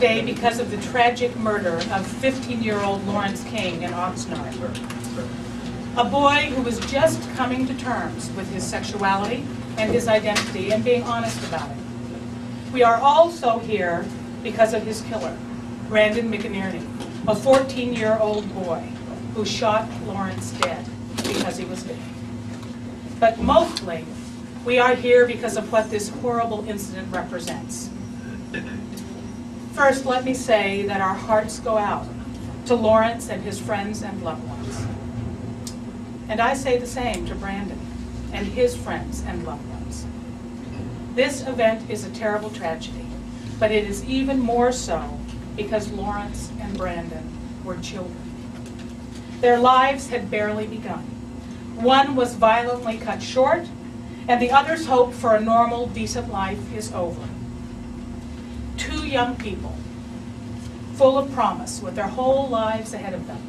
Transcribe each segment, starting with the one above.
today because of the tragic murder of 15-year-old Lawrence King in Oxnard. A boy who was just coming to terms with his sexuality and his identity and being honest about it. We are also here because of his killer, Brandon McInerney, a 14-year-old boy who shot Lawrence dead because he was gay. But mostly, we are here because of what this horrible incident represents. First, let me say that our hearts go out to Lawrence and his friends and loved ones. And I say the same to Brandon and his friends and loved ones. This event is a terrible tragedy, but it is even more so because Lawrence and Brandon were children. Their lives had barely begun. One was violently cut short, and the other's hope for a normal, decent life is over. Two young people, full of promise, with their whole lives ahead of them.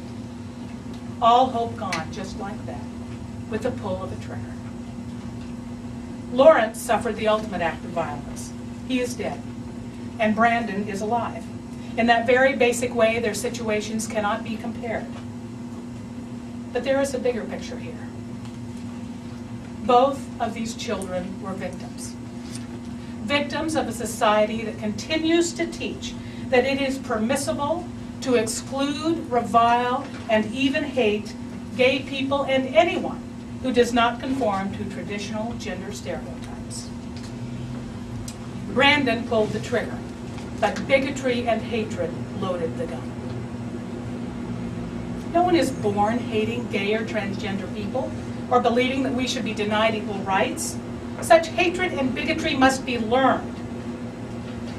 All hope gone just like that, with the pull of a trigger. Lawrence suffered the ultimate act of violence. He is dead, and Brandon is alive. In that very basic way, their situations cannot be compared. But there is a bigger picture here. Both of these children were victims. Victims of a society that continues to teach that it is permissible to exclude, revile, and even hate gay people and anyone who does not conform to traditional gender stereotypes. Brandon pulled the trigger, but bigotry and hatred loaded the gun. No one is born hating gay or transgender people or believing that we should be denied equal rights. Such hatred and bigotry must be learned.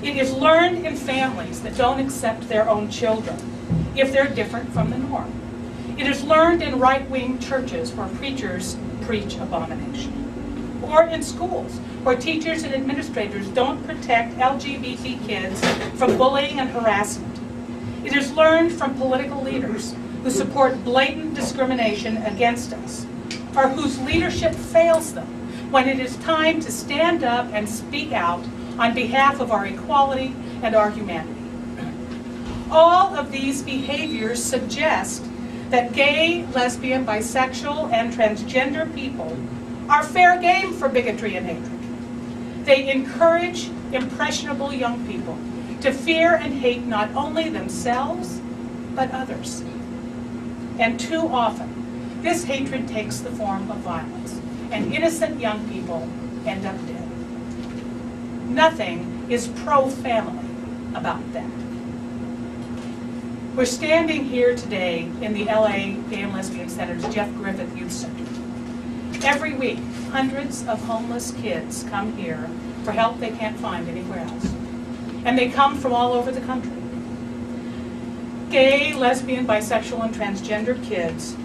It is learned in families that don't accept their own children if they're different from the norm. It is learned in right-wing churches where preachers preach abomination, or in schools where teachers and administrators don't protect LGBT kids from bullying and harassment. It is learned from political leaders who support blatant discrimination against us, or whose leadership fails them when it is time to stand up and speak out on behalf of our equality and our humanity. All of these behaviors suggest that gay, lesbian, bisexual, and transgender people are fair game for bigotry and hatred. They encourage impressionable young people to fear and hate not only themselves, but others. And too often, this hatred takes the form of violence, and innocent young people end up dead. Nothing is pro-family about that. We're standing here today in the LA Gay and Lesbian Center's Jeff Griffith Youth Center. Every week, hundreds of homeless kids come here for help they can't find anywhere else. And they come from all over the country. Gay, lesbian, bisexual, and transgender kids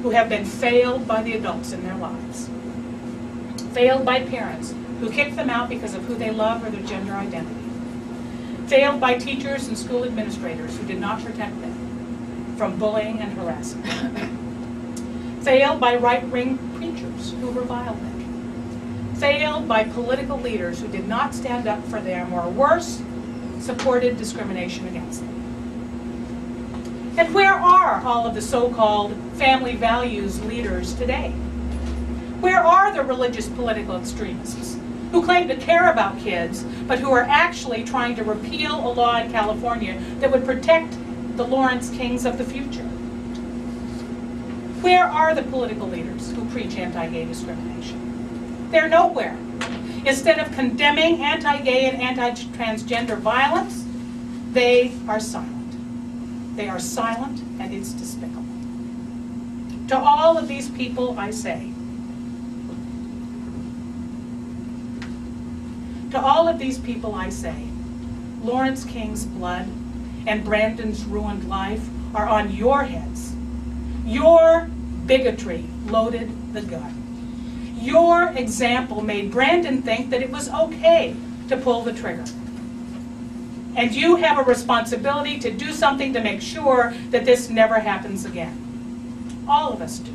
who have been failed by the adults in their lives. Failed by parents who kick them out because of who they love or their gender identity. Failed by teachers and school administrators who did not protect them from bullying and harassment. Failed by right-wing preachers who reviled them. Failed by political leaders who did not stand up for them, or worse, supported discrimination against them. And where are all of the so-called family values leaders today? Where are the religious political extremists who claim to care about kids, but who are actually trying to repeal a law in California that would protect the Lawrence Kings of the future? Where are the political leaders who preach anti-gay discrimination? They're nowhere. Instead of condemning anti-gay and anti-transgender violence, they are silent. They are silent, and it's despicable. To all of these people, I say, Lawrence King's blood and Brandon's ruined life are on your heads. Your bigotry loaded the gun. Your example made Brandon think that it was okay to pull the trigger. And you have a responsibility to do something to make sure that this never happens again. All of us do.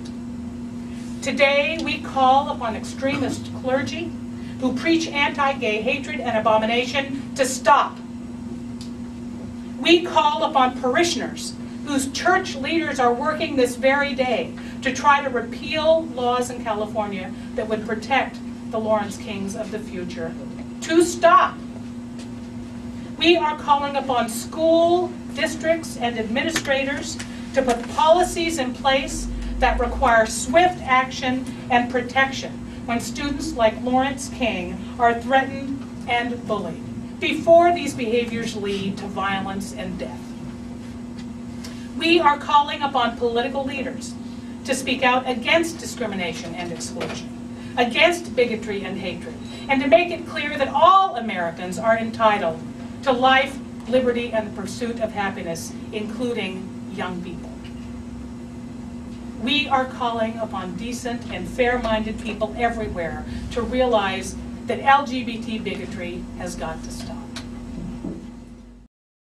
Today, we call upon extremist clergy who preach anti-gay hatred and abomination to stop. We call upon parishioners whose church leaders are working this very day to try to repeal laws in California that would protect the Lawrence Kings of the future to stop. We are calling upon school districts and administrators to put policies in place that require swift action and protection when students like Lawrence King are threatened and bullied, before these behaviors lead to violence and death. We are calling upon political leaders to speak out against discrimination and exclusion, against bigotry and hatred, and to make it clear that all Americans are entitled to life, liberty, and the pursuit of happiness, including young people. We are calling upon decent and fair-minded people everywhere to realize that LGBT bigotry has got to stop.